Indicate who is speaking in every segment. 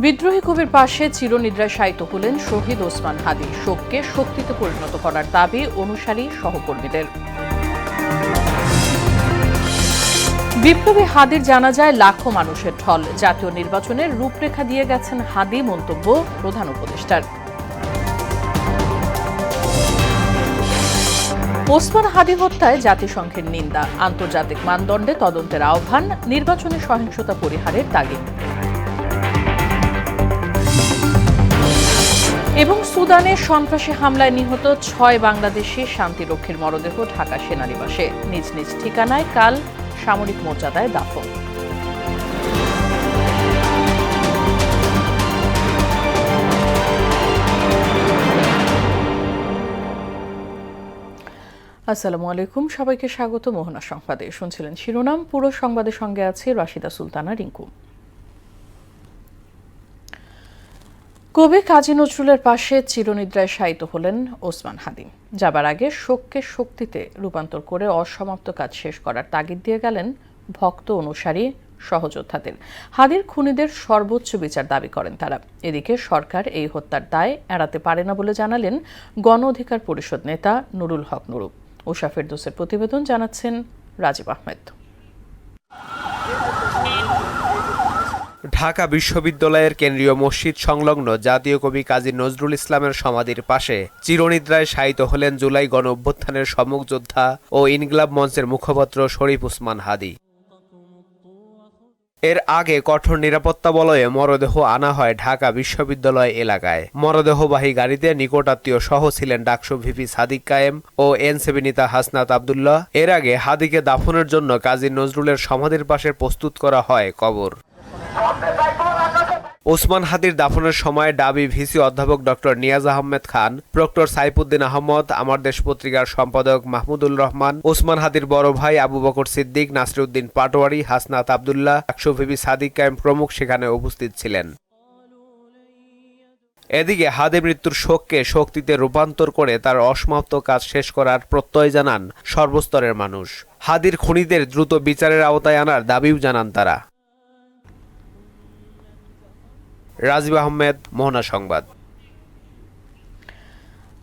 Speaker 1: বিদ্রোহী কবির পাশে চিরনিদ্রায় শায়িত হলেন শহীদ ওসমান হাদী। শোককে শক্তিতে পরিণত করার দাবি অনুসারী সহকর্মীদের। বিপ্লবী হাদীর জানাজায় লাখো মানুষের ঢল। জাতীয় নির্বাচনের রূপরেখা দিয়ে গেছেন হাদী, মন্তব্য প্রধান উপদেষ্টার। ওসমান হাদী হত্যায় জাতিসংঘের নিন্দা, আন্তর্জাতিক মানদণ্ডে তদন্তের আহ্বান, নির্বাচনে সহিংসতা পরিহারের তাগিদ। এবং সুদানে সন্ত্রাসী হামলায় নিহত ৬ বাংলাদেশি শান্তিরক্ষীর মরদেহ ঢাকা সেনানিবাসে। নিজ নিজ ঠিকানায় কাল সামরিক মর্যাদায় দাফন। আসসালামু আলাইকুম, সবাইকে স্বাগত মোহনা সংবাদে। শুনছিলেন শিরোনাম, পুরো সংবাদের সঙ্গে আছে রাশিদা সুলতানা রিঙ্কু। কবি কাজী নজরুলের পাশে চিরনিদ্রায় শায়িত হলেন ওসমান হাদী। যাবার আগে শোককে শক্তিতে রূপান্তর করে অসমাপ্ত কাজ শেষ করার তাগিদ দিয়ে গেলেন ভক্ত, অনুসারী, সহযোদ্ধাদের। হাদীর খুনিদের সর্বোচ্চ বিচার দাবি করেন তারা। এদিকে সরকার এই হত্যার দায় এড়াতে পারে না বলে জানালেন গণ অধিকার পরিষদ নেতা নুরুল হক নুরু। উষা ফেরদৌসের প্রতিবেদন, জানাচ্ছেন রাজীব আহমেদ।
Speaker 2: ঢাকা বিশ্ববিদ্যালয়ের কেন্দ্রীয় মসজিদ সংলগ্ন জাতীয় কবি কাজী নজরুল ইসলামের সমাধির পাশে চিরনিদ্রায় শায়িত হলেন জুলাই গণ অভ্যুত্থানের সম্মুখ যোদ্ধা ও ইনকিলাব মঞ্চের মুখপাত্র শরীফ ওসমান হাদী। এর আগে কঠোর নিরাপত্তা বলয়ে মরদেহ আনা হয় ঢাকা বিশ্ববিদ্যালয় এলাকায়। মরদেহবাহী গাড়িতে নিকটাত্মীয় সহ ছিলেন ডাকসু ভিপি সাদিক কায়েম ও এনসিপি নেতা হাসনাত আবদুল্লাহ। এর আগে হাদীকে দাফনের জন্য কাজী নজরুলের সমাধির পাশে প্রস্তুত করা হয় কবর। ওসমান হাদীর দাফনের সময় ডাবি ভিসি অধ্যাপক ডক্টর নিয়াজ আহমেদ খান, প্রক্টর সাইফুদ্দিন আহমদ, আমার দেশ পত্রিকার সম্পাদক মাহমুদুল রহমান, ওসমান হাদীর বড় ভাই আবু বকর সিদ্দিক, নাসিরউদ্দিন পাটোয়ারি, হাসনাত আবদুল্লাহ, ডাকসু ভিপি সাদিক কায়েম প্রমুখ সেখানে উপস্থিত ছিলেন। এদিকে হাদী মৃত্যুর শোককে শক্তিতে রূপান্তর করে তার অসমাপ্ত কাজ শেষ করার প্রত্যয় জানান সর্বস্তরের মানুষ। হাদীর খুনিদের দ্রুত বিচারের আওতায় আনার দাবিও জানান তারা। রাজীব আহমেদ, মোহনা সংবাদ।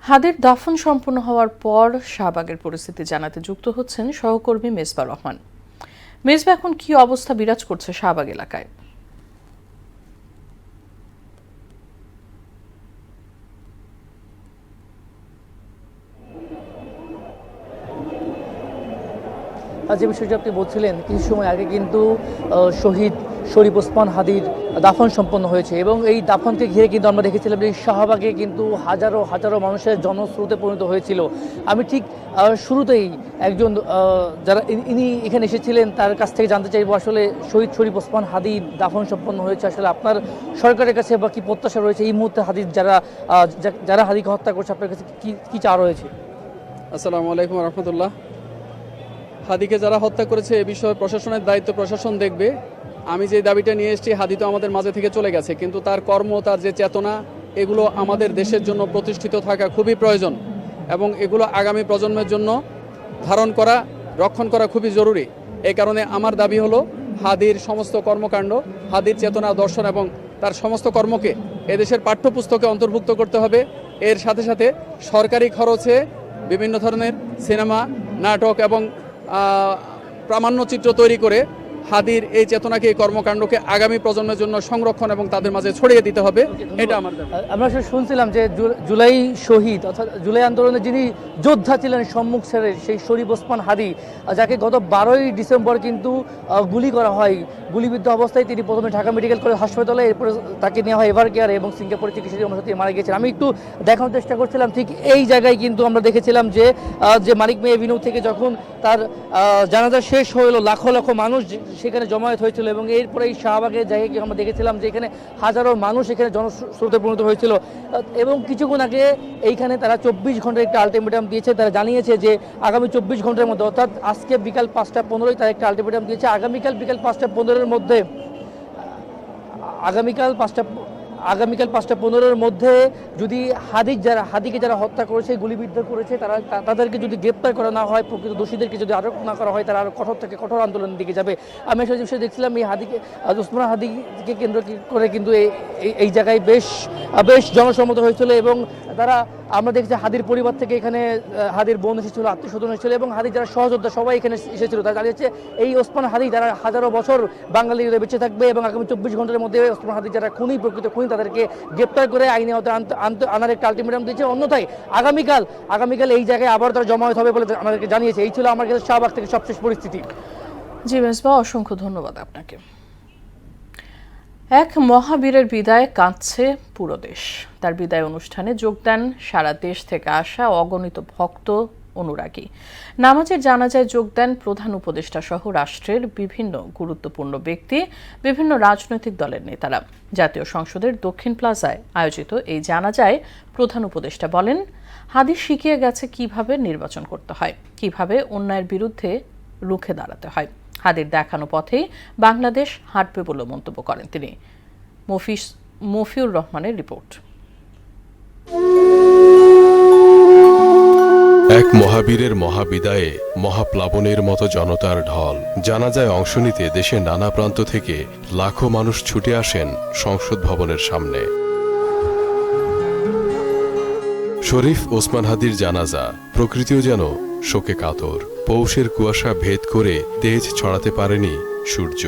Speaker 1: হাদীর দাফন সম্পন্ন হওয়ার পর শাহবাগের পরিস্থিতি জানাতে যুক্ত হচ্ছেন সহকর্মী মেজবা রহমান। মেজবা, এখন কি অবস্থা বিরাজ করছে শাহবাগ এলাকায়?
Speaker 3: যে বিষয়টি আপনি বলছিলেন, কিছু সময় আগে কিন্তু শহীদ শরীফ ওসমান হাদীর দাফন সম্পন্ন হয়েছে এবং এই দাফনকে ঘিরে কিন্তু আমরা দেখেছিলাম যে শাহবাগে কিন্তু হাজারো হাজারো মানুষের জনস্রোতে পরিণত হয়েছিল। আমি ঠিক শুরুতেই একজন যারা ইনি এখানে এসেছিলেন তার কাছ থেকে জানতে চাইবো, আসলে শহীদ শরীফ ওসমান হাদীর দাফন সম্পন্ন হয়েছে, আসলে আপনার সরকারের কাছে বা কি প্রত্যাশা রয়েছে এই মুহূর্তে হাদীর যারা হাদীকে হত্যা করছে আপনার কাছে কি চা রয়েছে?
Speaker 4: আসসালামু আলাইকুম রহমতুল্লাহ। হাদীকে যারা হত্যা করেছে এ বিষয়ে প্রশাসনের দায়িত্ব প্রশাসন দেখবে। আমি যে দাবিটা নিয়ে এসেছি, হাদী তো আমাদের মাঝে থেকে চলে গেছে, কিন্তু তার কর্ম, তার যে চেতনা, এগুলো আমাদের দেশের জন্য প্রতিষ্ঠিত থাকা খুবই প্রয়োজন এবং এগুলো আগামী প্রজন্মের জন্য ধারণ করা, রক্ষণ করা খুবই জরুরি। এই কারণে আমার দাবি হলো হাদীর সমস্ত কর্মকাণ্ড, হাদীর চেতনা, দর্শন এবং তার সমস্ত কর্মকে এদেশের পাঠ্যপুস্তকে অন্তর্ভুক্ত করতে হবে। এর সাথে সাথে সরকারি খরচে বিভিন্ন ধরনের সিনেমা, নাটক এবং প্রামাণ্যচিত্র তৈরি করে হাদীর এই চেতনাকে, এই কর্মকাণ্ডকে আগামী প্রজন্মের জন্য সংরক্ষণ এবং তাদের মাঝে ছড়িয়ে দিতে হবে। এটা আমার দাবি।
Speaker 3: আমরা শুনছিলাম যে জুলাই শহীদ অর্থাৎ জুলাই আন্দোলনে যিনি যোদ্ধা ছিলেন সম্মুখ সারির, সেই শরীফ ওসমান হাদী, যাকে গত 12ই ডিসেম্বর কিন্তু গুলি করা হয়। গুলিবিদ্ধ অবস্থায় তিনি প্রথমে ঢাকা মেডিকেল কলেজ হাসপাতালে, এরপরে তাকে নেওয়া হয় এভার কেয়ারে এবং সিঙ্গাপুরে চিকিৎসাধীন অবস্থায় তিনি মারা গিয়েছেন। আমি একটু দেখানোর চেষ্টা করছিলাম, ঠিক এই জায়গায় কিন্তু আমরা দেখেছিলাম যে মানিক মে এভিনিউ থেকে যখন তার জানাজা শেষ হলো, লাখো লাখো মানুষ সেখানে জমায়েত হয়েছিল এবং এরপরে এই শাহবাগের জায়গায় আমরা দেখেছিলাম যে এখানে হাজারো মানুষ এখানে জনস্রোতে পরিণত হয়েছিল এবং কিছুক্ষণ আগে এইখানে তারা 24 ঘন্টার একটা আলটিমেটাম দিয়েছে। তারা জানিয়েছে যে আগামী 24 ঘন্টার মধ্যে, অর্থাৎ আজকে বিকাল 5টা 15 তারা একটা আলটিমেটাম দিয়েছে, আগামীকাল বিকাল 5টা 15-এর মধ্যে, আগামীকাল আগামীকাল 5:15-র মধ্যে যদি হাদিকে যারা হত্যা করেছে, গুলিবিদ্ধ করেছে, তাদেরকে যদি গ্রেপ্তার করা না হয়, প্রকৃত দোষীদেরকে যদি আটক না করা হয়, তারা আরও কঠোর থেকে কঠোর আন্দোলনের দিকে যাবে। আমি আসলে যে বিষয়ে দেখছিলাম, এই ওসমান হাদিকে কেন্দ্র করে কিন্তু এই জায়গায় বেশ জনসম্মত হয়েছিল এবং আমরা দেখছি হাদির পরিবার থেকে এখানে হাদির বোন এসেছিল, আত্মীয়স্বজন এসেছিল এবং হাদির যারা সহযোদ্ধা সবাই এখানে এসেছিল। তারা জানিয়েছে এই ওসমান হাদি যারা হাজারো বছর বাঙালি বেঁচে থাকবে এবং আগামী 24 ঘন্টার মধ্যে ওসমান হাদি যারা প্রকৃত খুনি তাদেরকে গ্রেপ্তার করে আইনে আনার একটা আলটিমেটাম দিয়েছে। অন্যথায় আগামীকাল এই জায়গায় আবার তারা জমায়েত হবে বলে আমাদেরকে জানিয়েছে। এই ছিল আমার কাছে শাহবাগ থেকে সবশেষ পরিস্থিতি।
Speaker 1: জি মেজবা, অসংখ্য ধন্যবাদ আপনাকে। এক মহাবীরের বিদায় কাঁদছে পুরো দেশ। তার বিদায় অনুষ্ঠানে যোগ দেন সারা দেশ থেকে আসা অগণিত ভক্ত, অনুরাগী। নামাজের জানাজায় যোগ দেন প্রধান উপদেষ্টা সহ রাষ্ট্রের বিভিন্ন গুরুত্বপূর্ণ ব্যক্তি, বিভিন্ন রাজনৈতিক দলের নেতারা। জাতীয় সংসদের দক্ষিণ প্লাজায় আয়োজিত এই জানাজায় প্রধান উপদেষ্টা বলেন, হাদি শিখিয়ে গেছে কিভাবে নির্বাচন করতে হয়, কিভাবে অন্যায়ের বিরুদ্ধে রুখে দাঁড়াতে হয়। হাদির দেখানো পথেই বাংলাদেশ হাঁটবে বলে মন্তব্য করেন তিনি। মফিউর রহমানের রিপোর্ট।
Speaker 5: এক মহাবীরের মহাবিদায়ে মহাপ্লাবনের মতো জনতার ঢল। জানাজায় অংশ নিতে দেশের নানা প্রান্ত থেকে লাখো মানুষ ছুটে আসেন সংসদ ভবনের সামনে। শরীফ ওসমান হাদির জানাজা, প্রকৃতিও যেন শোকে কাতর। পৌষের কুয়াশা ভেদ করে তেজ ছড়াতে পারেনি সূর্য।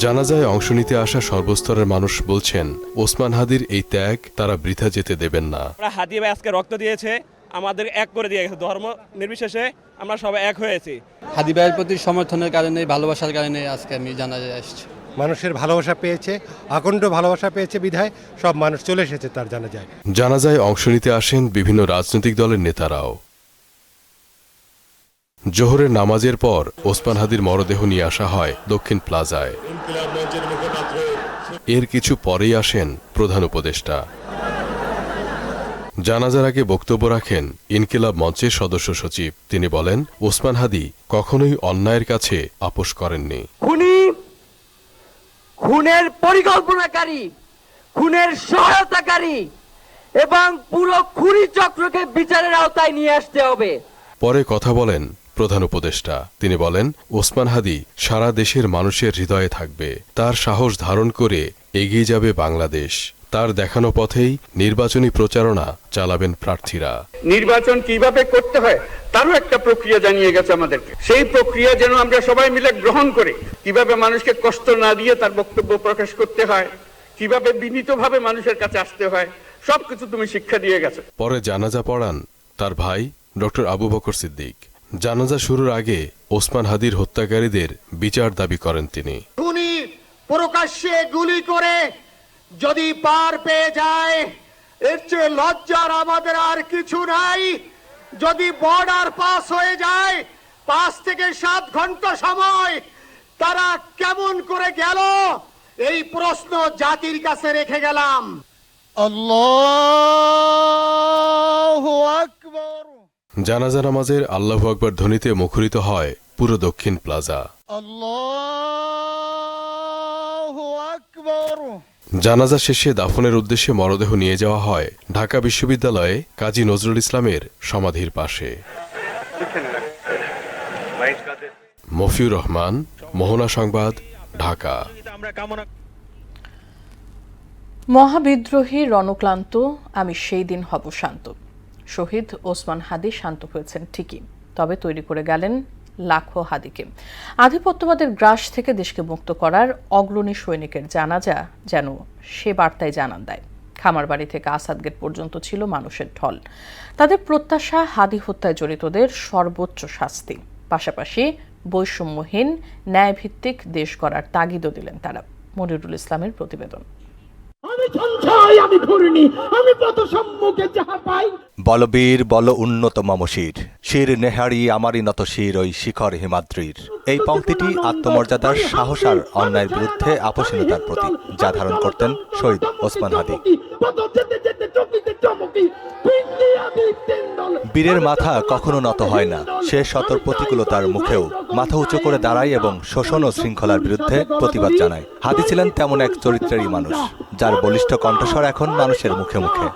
Speaker 5: জানাজায় অংশ নিতে আসা সর্বস্তরের মানুষ বলছেন, ওসমান হাদির এই ত্যাগ তারা বৃথা যেতে দেবেন না।
Speaker 6: হাদি ভাই আজকে রক্ত দিয়েছে, আমাদের এক করে দিয়ে গেছে, ধর্ম নির্বিশেষে আমরা সবাই এক হয়েছি।
Speaker 7: হাদি ভাইয়ের প্রতি সমর্থনের কারণে, ভালোবাসার কারণে আজকে আমি জানাজায় আসছি।
Speaker 8: মানুষের ভালোবাসা পেয়েছে, আখণ্ড ভালোবাসা পেয়েছে বিধায় সব মানুষ চলে এসেছে তার জানাজায়।
Speaker 5: জানাজায় অংশ নিতে আসেন বিভিন্ন রাজনৈতিক দলের নেতারাও। জোহরের নামাজের পর ওসমান হাদির মরদেহ নিয়ে আসা হয় দক্ষিণ প্লাজায়। এর কিছু পরেই আসেন প্রধান উপদেষ্টা। জানাজার আগে বক্তব্য রাখেন ইনকিলাব মঞ্চের সদস্য সচিব। তিনি বলেন, ওসমান হাদি কখনোই অন্যায়ের কাছে আপোষ করেননি।
Speaker 9: খুনের পরিকল্পনাকারী, খুনের সহায়তাকারী এবং পুরো খুনি চক্রকে বিচারের আওতায় নিয়ে আসতে হবে।
Speaker 5: পরে কথা বলেন প্রধান উপদেষ্টা। তিনি বলেন, ওসমান হাদি সারা দেশের মানুষের হৃদয়ে থাকবে। তার সাহস ধারণ করে এগিয়ে যাবে বাংলাদেশ। তার দেখানো পথেই নির্বাচনী প্রচারণা চালাবেন প্রার্থীরা।
Speaker 10: নির্বাচন কিভাবে করতে হয় তারও একটা প্রক্রিয়া জানিয়ে গেছে আমাদেরকে। সেই প্রক্রিয়া যেন আমরা সবাই মিলে গ্রহণ করে, কিভাবে মানুষকে কষ্ট না দিয়ে তার বক্তব্য প্রকাশ করতে হয়, কিভাবে বিনীতভাবে মানুষের কাছে আসতে হয়, সবকিছু তুমি শিক্ষা দিয়ে গেছো।
Speaker 5: পরে জানাজা পড়ান তার ভাই ডক্টর আবু বকর সিদ্দিক। জানাজা শুরুর আগে ওসমান হাদির হত্যাকারীদের বিচার দাবি করেন তিনি।
Speaker 9: খুনি প্রকাশ্যে গুলি করে যদি পার পেয়ে যায়, এর চেয়ে লজ্জার আমাদের আর কিছু নাই। যদি বর্ডার পাস হয়ে যায়, 5 থেকে 7 ঘন্টা সময় তারা কেমন করে গেল, এই প্রশ্ন জাতির কাছে রেখে গেলাম। আল্লাহু আকবার।
Speaker 5: জানাজা নামাজের আল্লাহু আকবার ধ্বনিতে মুখরিত হয় পুরো দক্ষিণ প্লাজা।
Speaker 9: আল্লাহু আকবার।
Speaker 5: জানাজা শেষে দাফনের উদ্দেশ্যে মরদেহ নিয়ে যাওয়া হয় ঢাকা বিশ্ববিদ্যালয়ে কাজী নজরুল ইসলামের সমাধির পাশে। মফিউর রহমান, মোহনা সংবাদ, ঢাকা।
Speaker 1: মহাবিদ্রোহী রণক্লান্ত, আমি সেই দিন হব শান্ত। শহীদ ওসমান হাদি শান্ত হয়েছেন ঠিকই, তবে তৈরি করে গেলেন লাখো হাদিকে। আধিপত্যবাদের গ্রাস থেকে দেশকে মুক্ত করার অগ্রণী সৈনিকের জানাজা যেন সে বার্তায় জানান দেয়। খামারবাড়ি থেকে আসাদ গেট পর্যন্ত ছিল মানুষের ঢল। তাদের প্রত্যাশা হাদি হত্যায় জড়িতদের সর্বোচ্চ শাস্তি, পাশাপাশি বৈষম্যহীন ন্যায়ভিত্তিক দেশ গড়ার তাগিদও দিলেন তারা। মনিরুল ইসলামের প্রতিবেদন।
Speaker 9: আমি সঞ্চয়, আমি ঘূর্ণি, আমি পথ সম্মুখে যাহা পাই
Speaker 11: বলবীর বল উন্নত মম শির, শির নেহারি আমারই নত শির ওই শিখর হিমাদ্রির। এই পংক্তিটি আত্মমর্যাদার, সাহস আর অন্যায়ের বিরুদ্ধে আপোষহীনতার প্রতীক, যা ধারণ করতেন শহীদ ওসমান হাদি। বীরের মাথা কখনো নত হয় না, সে শত প্রতিকূলতার মুখেও মাথা উঁচু করে দাঁড়ায় এবং শোষণ ও শৃঙ্খলার বিরুদ্ধে প্রতিবাদ জানায়। হাদি ছিলেন তেমন এক চরিত্রেরই মানুষ, যার বলিষ্ঠ কণ্ঠস্বর এখন মানুষের মুখে মুখে।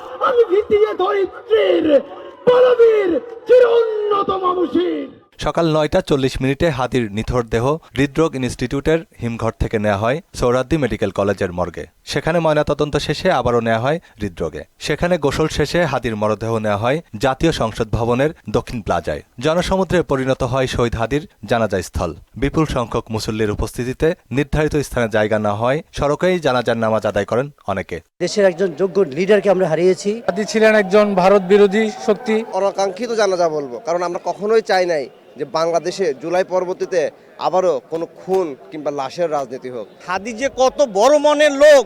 Speaker 11: সকাল 9:40 হাদির নিথর দেহ হৃদরোগ ইনস্টিটিউটের হিমঘর থেকে নেওয়া হয় সোহরাওয়ার্দী মেডিকেল কলেজের মর্গে। সেখানে ময়নাতদন্ত শেষে আবারও নেওয়া হয় হৃদরোগে। সেখানে গোসল শেষে হাদির মরদেহ নেওয়া হয় জাতীয় সংসদ ভবনের দক্ষিণ প্লাজায়। জনসমুদ্রে পরিণত হয় শহীদ হাদির জানাজা স্থল। বিপুল সংখ্যক মুসল্লির উপস্থিতিতে নির্ধারিত স্থানে জায়গা না হয় সড়কেই জানাজার নামাজ আদায় করেন অনেকে।
Speaker 12: দেশের একজন যোগ্য লিডারকে আমরা হারিয়েছি।
Speaker 3: হাদি ছিলেন একজন ভারত বিরোধী শক্তি।
Speaker 13: অনাকাঙ্ক্ষিত জানাজা বলবো, কারণ আমরা কখনোই চাই নাই যে বাংলাদেশে জুলাই পরবর্তীতে আবারও কোনো খুন কিংবা লাশের রাজনীতি হোক।
Speaker 14: হাদি যে কত বড় মনের লোক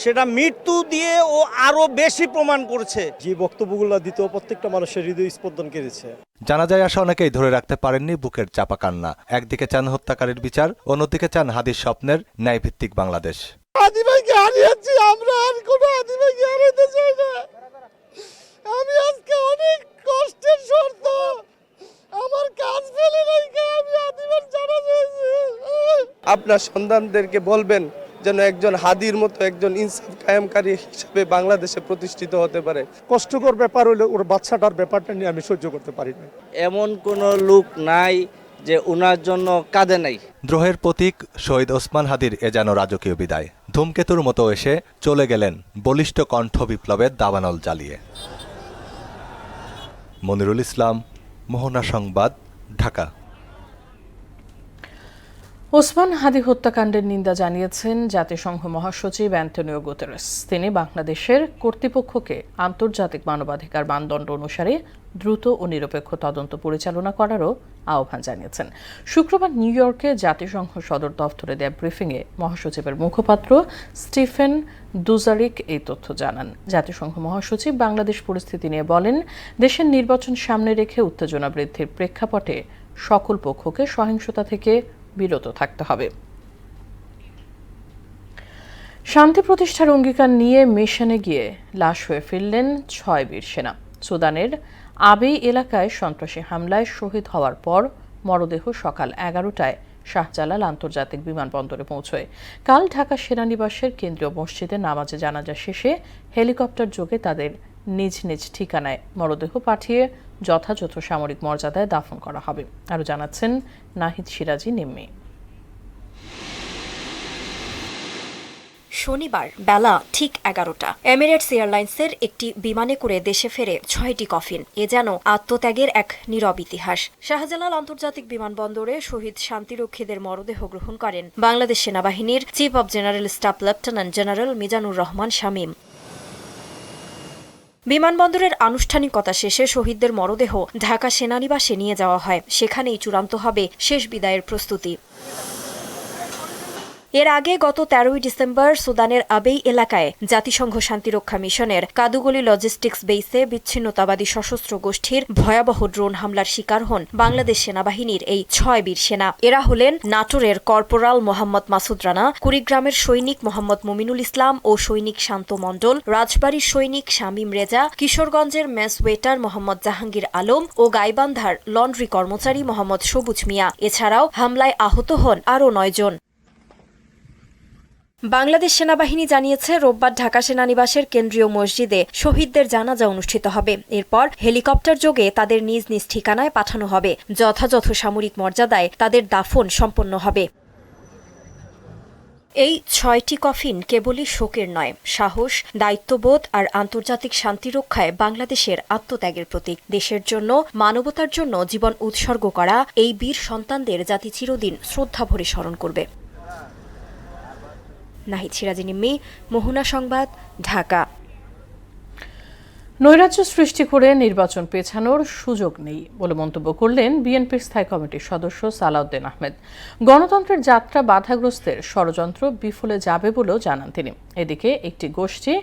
Speaker 14: সেটা মৃত্যু দিয়ে ও আরো বেশি প্রমাণ করছে।
Speaker 15: যে বক্তব্যগুলো দিত প্রত্যেকটা মানুষের হৃদয় স্পন্দন কেড়েছে।
Speaker 11: জানাজায় আসা অনেকেই ধরে রাখতে পারেননি বুকের চাপা কান্না। একদিকে চান হত্যাকারীর বিচার, অন্যদিকে চান হাদির স্বপ্নের ন্যায়ভিত্তিক বাংলাদেশ।
Speaker 16: হাদি ভাইকে হারিয়েছি আমরা, আর কোনো হাদি ভাইকে হারাতে চাই না। আমি আজকে অনেক কষ্টের শর্ত আমার কাজ ফেলে রেখে আমি হাদিবার জানাজা হয়েছি।
Speaker 13: আপনার সন্তানদেরকে বলবেন যেন একজন হাদির মতো একজন ইনসাফ কায়েমকারী হিসেবে বাংলাদেশে প্রতিষ্ঠিত হতে পারে।
Speaker 15: কষ্টকর ব্যাপার হলে ওর বাচ্চাটার ব্যাপারটা নিয়ে আমি সহ্য করতে পারি না।
Speaker 14: এমন কোনো লোক নাই যে ওনার জন্য কাঁদে নাই।
Speaker 11: দ্রোহের প্রতীক শহীদ ওসমান হাদির এ যেন রাজকীয় বিদায়। ধূমকেতুর মতো এসে চলে গেলেন বলিষ্ঠ কণ্ঠ বিপ্লবের দাবানল জ্বালিয়ে। মনিরুল ইসলাম, মোহনা সংবাদ, ঢাকা।
Speaker 1: ওসমান হাদি হত্যাকাণ্ডের নিন্দা জানিয়েছেন জাতিসংঘ মহাসচিব অ্যান্টনিও গুতেরেস। তিনি বাংলাদেশের কর্তৃপক্ষকে আন্তর্জাতিক মানবাধিকার মানদণ্ড অনুসারে দ্রুত ও নিরপেক্ষ তদন্ত পরিচালনা করারও আহ্বান জানিয়েছেন। শুক্রবার নিউ ইয়র্কে জাতিসংঘ সদর দফতরে দেয়া ব্রিফিংয়ে মহাসচিবের মুখপাত্র স্টিফেন দুজারিক এই তথ্য জানান। জাতিসংঘ মহাসচিব বাংলাদেশ পরিস্থিতি নিয়ে বলেন, দেশের নির্বাচন সামনে রেখে উত্তেজনা বৃদ্ধির প্রেক্ষাপটে সকল পক্ষকে সহিংসতা থেকে বিরত থাকতে হবে। শান্তি প্রতিষ্ঠার অঙ্গীকার নিয়ে মিশনে গিয়ে লাশ হয়ে ফিরলেন 6 বীর সেনা। সুদানের আবেই এলাকায় সন্ত্রাসী হামলায় শহীদ হওয়ার পর মরদেহ সকাল 11টায় শাহজালাল আন্তর্জাতিক বিমানবন্দরে পৌঁছয়। কাল ঢাকা সেনানিবাসের কেন্দ্রীয় মসজিদে নামাজে জানাজা শেষে হেলিকপ্টার যোগে তাদের নিজ নিজ ঠিকানায় মরদেহ পাঠিয়ে যথাযথ সামরিক মর্যাদায় দাফন করা হবে। আরও জানাচ্ছেন নাহিদ সিরাজি নিম্মি।
Speaker 17: শনিবার বেলা ঠিক 11টা এমিরেটস এয়ারলাইন্সের একটি বিমানে করে দেশে ফেরে 6টি কফিন। এ যেন আত্মত্যাগের এক নীরব ইতিহাস। শাহজালাল আন্তর্জাতিক বিমানবন্দরে শহীদ শান্তিরক্ষীদের মরদেহ গ্রহণ করেন বাংলাদেশ সেনাবাহিনীর chief of general staff lieutenant general Mizanur Rahman Shamim. বিমানবন্দরের আনুষ্ঠানিকতা শেষে শহীদদের মরদেহ ঢাকা সেনানিবাসে নিয়ে যাওয়া হয়। সেখানেই চূড়ান্ত হবে শেষ বিদায়ের প্রস্তুতি। এর আগে গত 13 ডিসেম্বর সুদানের আবেই এলাকায় জাতিসংঘ শান্তিরক্ষা মিশনের কাদুগলি লজিস্টিক্স বেইসে বিচ্ছিন্নতাবাদী সশস্ত্র গোষ্ঠীর ভয়াবহ ড্রোন হামলার শিকার হন বাংলাদেশ সেনাবাহিনীর এই 6 বীর সেনা। এরা হলেন নাটোরের কর্পোরাল মোহাম্মদ মাসুদ রানা, কুড়িগ্রামের সৈনিক মোহাম্মদ মুমিনুল ইসলাম ও সৈনিক শান্ত মণ্ডল, রাজবাড়ির সৈনিক শামীম রেজা, কিশোরগঞ্জের মেস ওয়েটার মোহাম্মদ জাহাঙ্গীর আলম ও গাইবান্ধার লন্ড্রি কর্মচারী মোহাম্মদ সবুজ মিয়া। এছাড়াও হামলায় আহত হন আরও 9 জন। বাংলাদেশ সেনাবাহিনী জানিয়েছে, রোববার ঢাকা সেনানিবাসের কেন্দ্রীয় মসজিদে শহীদদের জানাজা অনুষ্ঠিত হবে। এরপর হেলিকপ্টার যোগে তাদের নিজ নিজ ঠিকানায় পাঠানো হবে। যথাযথ সামরিক মর্যাদায় তাদের দাফন সম্পন্ন হবে। এই 6টি কফিন কেবলই শোকের নয়, সাহস, দায়িত্ববোধ আর আন্তর্জাতিক শান্তি রক্ষায় বাংলাদেশের আত্মত্যাগের প্রতীক। দেশের জন্য, মানবতার জন্য জীবন উৎসর্গ করা এই বীর সন্তানদের জাতি চিরদিন শ্রদ্ধা ভরে স্মরণ করবে। নাহিদ সিরাজি নিম্মি, মোহনা সংবাদ, ঢাকা।
Speaker 1: নৈরাজ্য সৃষ্টি করে নির্বাচন পেছানোর সুযোগ নেই বলে মন্তব্য করলেন বিএনপির স্থায়ী কমিটির সদস্য সালাউদ্দিন আহমেদ। গণতন্ত্রের যাত্রা বাধাগ্রস্তের ষড়যন্ত্র বিফলে যাবে বলেও জানান তিনি। এদিকে একটি গোষ্ঠী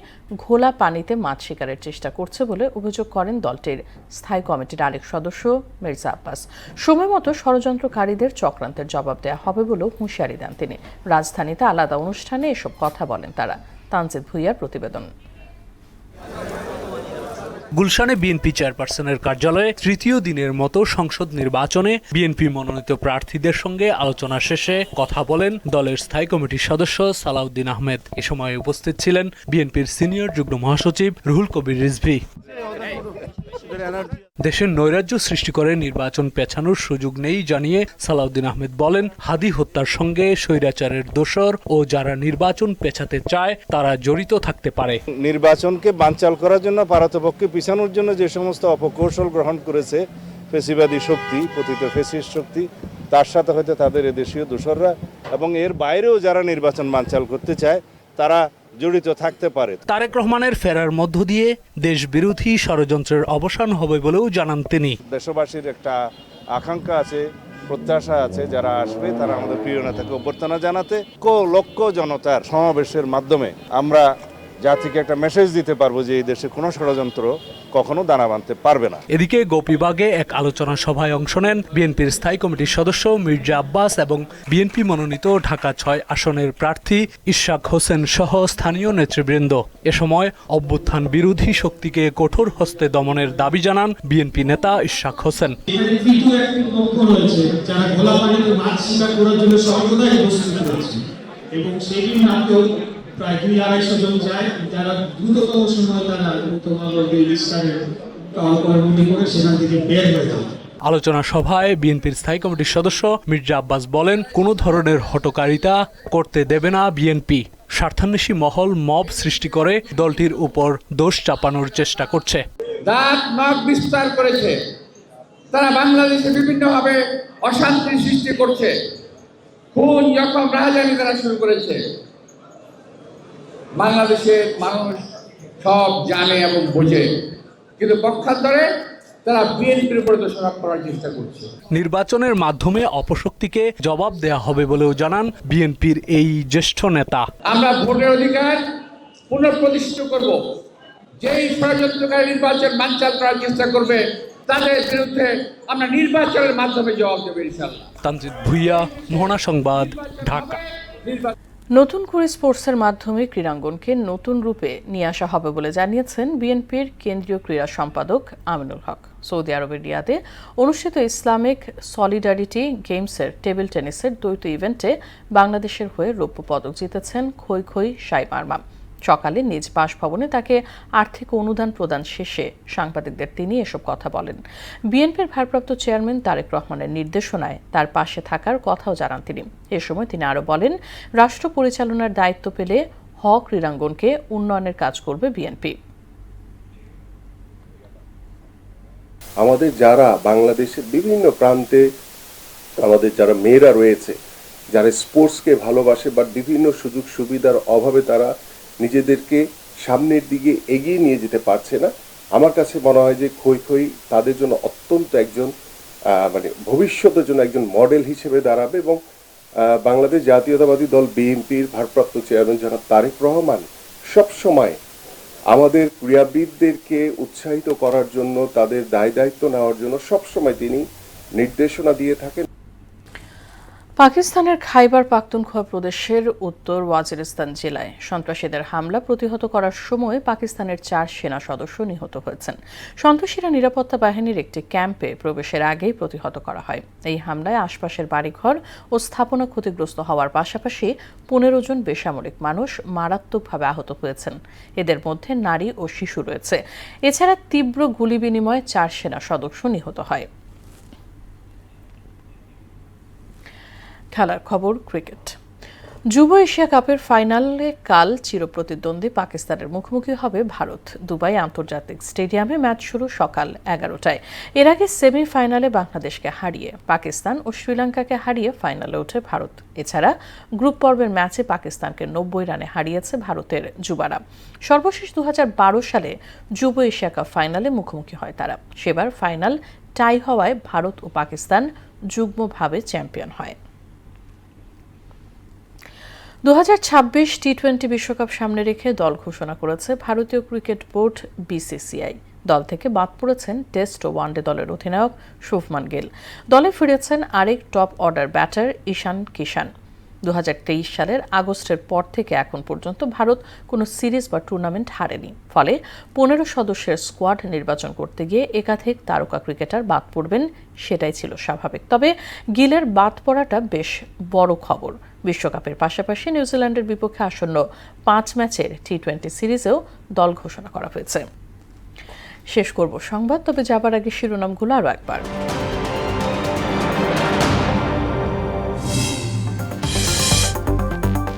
Speaker 1: ঘোলা পানিতে মাছ শিকারের চেষ্টা করছে বলে অভিযোগ করেন দলটির স্থায়ী কমিটির আরেক সদস্য মির্জা আব্বাস। সময়মতো ষড়যন্ত্রকারীদের চক্রান্তের জবাব দেওয়া হবে বলেও হুঁশিয়ারি দেন তিনি। রাজধানীতে আলাদা অনুষ্ঠানে এসব কথা বলেন তারা। তানজিদ ভুঁইয়ার প্রতিবেদন।
Speaker 18: গুলশানে বিএনপি চেয়ারপারসনের কার্যালয়ে তৃতীয় দিনের মতো সংসদ নির্বাচনে বিএনপি মনোনীত প্রার্থীদের সঙ্গে আলোচনা শেষে কথা বলেন দলের স্থায়ী কমিটির সদস্য সালাউদ্দিন আহমেদ। এ সময় উপস্থিত ছিলেন বিএনপির সিনিয়র যুগ্ম মহাসচিব রুহুল কবির রিজভী। দেশের নৈরাজ্য সৃষ্টি করে নির্বাচন পেছানোর সুযোগ নেই জানিয়ে সালাউদ্দিন আহমেদ বলেন, হাদি হত্যার সঙ্গে স্বৈরাচারের দোসর ও যারা নির্বাচন পেছাতে চায় তারা জড়িত থাকতে পারে।
Speaker 19: নির্বাচনকে বানচাল করার জন্য পারতপক্ষে পিছানোর জন্য যে সমস্ত অপকৌশল গ্রহণ করেছে ফেসিবাদী শক্তি, পতিত ফেসিস্ট শক্তি, তার সাথে হয়তো তাদের এদেশীয় দোসররা এবং এর বাইরেও যারা নির্বাচন বানচাল করতে চায় তারা জড়িত থাকতে পারে।
Speaker 18: তারেক রহমানের ফেরার মধ্য দিয়ে দেশ বিরোধী ষড়যন্ত্রের অবসান হবে বলেও জানান তিনি।
Speaker 19: দেশবাসীর একটা আকাঙ্ক্ষা আছে, প্রত্যাশা আছে, যারা আসবে তারা আমাদের প্রিয় নেতাকে অভ্যর্থনা জানাতে লক্ষ জনতার সমাবেশের মাধ্যমে আমরা জাতিকে একটা মেসেজ দিতে পারবো যে এই দেশে কোনো ষড়যন্ত্র কখনো দানা বাঁধতে পারবে না।
Speaker 18: এদিকে গোপীবাগে এক আলোচনা সভায় অংশ নেন বিএনপির স্থায়ী কমিটির সদস্য মির্জা আব্বাস এবং বিএনপি মনোনীত ঢাকা ৬ আসনের প্রার্থী ইশাক হোসেন সহ স্থানীয় নেতৃবৃন্দ। এ সময় অভ্যুত্থান বিরোধী শক্তিকে কঠোর হস্তে দমনের দাবি জানান বিএনপি নেতা ইশাক হোসেন।
Speaker 20: প্রায় ২-২৫০ জন যায়, যারা দ্রুততম সময় তারা করে সেখান থেকে বের হয়ে যায়।
Speaker 18: আলোচনা সভায় বিএনপির স্থায়ী কমিটির সদস্য মির্জা আব্বাস বলেন, কোনো ধরনের হঠকারিতা করতে দেবে না বিএনপি। স্বার্থান্বেষী মহল মব সৃষ্টি করে দলটির উপর দোষ চাপানোর চেষ্টা করছে।
Speaker 21: দাঁত নখ বিস্তার করেছে, তারা বাংলাদেশে বিভিন্নভাবে অশান্তি সৃষ্টি করছে, খুন জখম রাহাজানি তারা শুরু করেছে। বাংলাদেশের মানুষ সব জানে এবং বোঝে, কিন্তু পক্ষান্তরে তারা বিএনপির উপরে দোষারোপ করার চেষ্টা করছে।
Speaker 18: নির্বাচনের মাধ্যমে অপশক্তিকে জবাব দেয়া হবে বলেও জানান বিএনপির এই জ্যেষ্ঠ নেতা।
Speaker 21: আমরা ভোটের অধিকার পুনঃপ্রতিষ্ঠিত করব। যেই ষড়যন্ত্রকারী নির্বাচন বানচাল করার চেষ্টা করবে তাদের বিরুদ্ধে আমরা নির্বাচনের মাধ্যমে জবাব দেব ইনশাআল্লাহ।
Speaker 18: তানজিদ ভুঁইয়া, মোহনা সংবাদ, ঢাকা।
Speaker 1: নতুন করে স্পোর্টসের মাধ্যমে ক্রীড়াঙ্গনকে নতুন রূপে নিয়ে আসা হবে বলে জানিয়েছেন বিএনপির কেন্দ্রীয় ক্রীড়া সম্পাদক আমিনুল হক। সৌদি আরবের রিয়াদে অনুষ্ঠিত ইসলামিক সলিডারিটি গেমসের টেবিল টেনিসের দ্বৈত ইভেন্টে বাংলাদেশের হয়ে রৌপ্য পদক জিতেছেন খই খই শাইমারমা। সকালে নিজ বাসভবনে তাকে আর্থিক অনুদান প্রদান শেষে সাংবাদিকদের তিনি এসব কথা বলেন। বিএনপির ভারপ্রাপ্ত চেয়ারম্যান তারেক রহমানের নির্দেশনায় তার পাশে থাকার কথাও জানান তিনি। এ সময় তিনি আরও বলেন, রাষ্ট্র পরিচালনার দায়িত্ব পেলে ক্রীড়াঙ্গনকে উন্নয়নের কাজ করবে বিএনপি।
Speaker 22: আমাদের যারা বাংলাদেশের বিভিন্ন প্রান্তে আমাদের যারা মেয়েরা রয়েছে, যারা স্পোর্টসকে ভালোবাসে বা বিভিন্ন সুযোগ সুবিধার অভাবে তারা নিজেদেরকে সামনের দিকে এগিয়ে নিয়ে যেতে পারছে না, আমার কাছে মনে হয় যে খই খই তাদের জন্য অত্যন্ত একজন ভবিষ্যতের জন্য একজন মডেল হিসেবে দাঁড়াবে। এবং বাংলাদেশ জাতীয়তাবাদী দল বিএনপির ভারপ্রাপ্ত চেয়ারম্যান জনাব তারেক রহমান সবসময় আমাদের ক্রীড়াবিদদেরকে উৎসাহিত করার জন্য, তাদের দায়িত্ব নেওয়ার জন্য সবসময় তিনি নির্দেশনা দিয়ে থাকেন।
Speaker 1: পাকিস্তানের খাইবার পাখতুনখোয়া প্রদেশের উত্তর ওয়াজিরিস্তান জেলায় সন্ত্রাসীদের হামলা প্রতিহত করার সময় পাকিস্তানের 4 সেনা সদস্য নিহত হয়েছেন। সন্ত্রাসীরা নিরাপত্তা বাহিনীর একটি ক্যাম্পে প্রবেশের আগেই প্রতিহত করা হয়। এই হামলায় আশপাশের বাড়িঘর ও স্থাপনা ক্ষতিগ্রস্ত হওয়ার পাশাপাশি 15 জন বেসামরিক মানুষ মারাত্মকভাবে আহত হয়েছেন। এদের মধ্যে নারী ও শিশু রয়েছে। এছাড়া তীব্র গুলি বিনিময়ে 4 সেনা সদস্য নিহত হয়। খেলার খবর, ক্রিকেট। যুব এশিয়া কাপের ফাইনালে কাল চিরপ্রতিদ্বন্দ্বী পাকিস্তানের মুখোমুখি হবে ভারত। দুবাই আন্তর্জাতিক স্টেডিয়ামে ম্যাচ শুরু সকাল 11টায়। এর আগে সেমিফাইনালে বাংলাদেশকে হারিয়ে পাকিস্তান ও শ্রীলঙ্কাকে হারিয়ে ফাইনালে ওঠে ভারত। এছাড়া গ্রুপ পর্বের ম্যাচে পাকিস্তানকে 90 রানে হারিয়েছে ভারতের যুবারা। সর্বশেষ 2012 সালে যুব এশিয়া কাপ ফাইনালে মুখোমুখি হয় তারা। সেবার ফাইনাল টাই হওয়ায় ভারত ও পাকিস্তান যুগ্মভাবে চ্যাম্পিয়ন হয়। 2026 টি-20 বিশ্বকাপ সামনে রেখে দল ঘোষণা করেছে ভারতীয় ক্রিকেট বোর্ড বিসিসিআই। দল থেকে বাদ পড়েছেন টেস্ট ও ওয়ানডে দলের অধিনায়ক শুভমান গিল। দলে ফিরেছেন আরেক টপ অর্ডার ব্যাটার ঈশান কিষান। 2023 সালের আগস্টের পর থেকে এখন পর্যন্ত ভারত কোনো সিরিজ বা টুর্নামেন্ট হারেনি। ফলে 15 সদস্যের স্কোয়াড নির্বাচন করতে গিয়ে একাধিক তারকা ক্রিকেটার বাদ পড়বেন, সেটাই ছিল স্বাভাবিক। তবে গিলের বাদ পড়াটা বেশ বড় খবর। বিশ্বকাপের পাশাপাশি নিউজিল্যান্ডের বিপক্ষে আসন্ন 5 ম্যাচের টি-20 সিরিজেও দল ঘোষণা করা হয়েছে। শেষ করব সংবাদ, তবে যাবার আগে শিরোনামগুলো আরও একবার।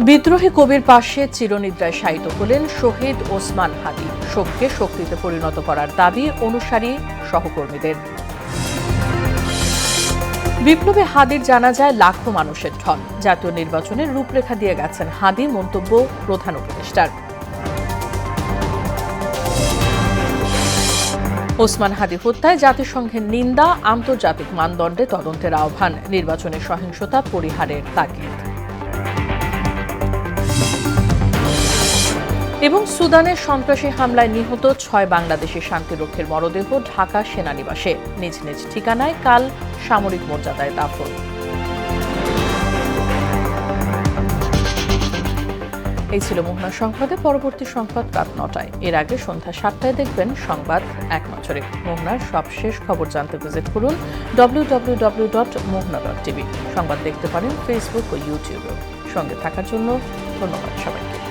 Speaker 1: বিদ্রোহী কবির পাশে চিরনিদ্রায় শায়িত হলেন শহীদ ওসমান হাদি। শোককে শক্তিতে পরিণত করার দাবি অনুসারী সহকর্মীদের। বিপ্লবে হাদির জানাজায় লাখো মানুষের ঢল। জাতীয় নির্বাচনের রূপরেখা দিয়ে গেছেন হাদি, মন্তব্য প্রধান উপদেষ্টার। ওসমান হাদি হত্যায় জাতিসংঘের নিন্দা, আন্তর্জাতিক মানদণ্ডে তদন্তের আহ্বান, নির্বাচনের সহিংসতা পরিহারের তাগিদ। এবং সুদানের সন্ত্রাসী হামলায় নিহত 6 বাংলাদেশি শান্তিরক্ষীর মরদেহ ঢাকা সেনানিবাসে নিজ নিজ ঠিকানায় কাল সামরিক মর্যাদায় দাফন। এই ছিল মোহনা সংবাদে। পরবর্তী সংবাদ রাত 9টায়। এর আগে সন্ধ্যা 7টায় দেখবেন সংবাদ এক নজরে। মোহনার সবশেষ খবর জানতে ভিজিট করুন www.mohna.tv। সংবাদ দেখতে পারেন ফেসবুক ও ইউটিউবে। সঙ্গে থাকার জন্য ধন্যবাদ সবাইকে।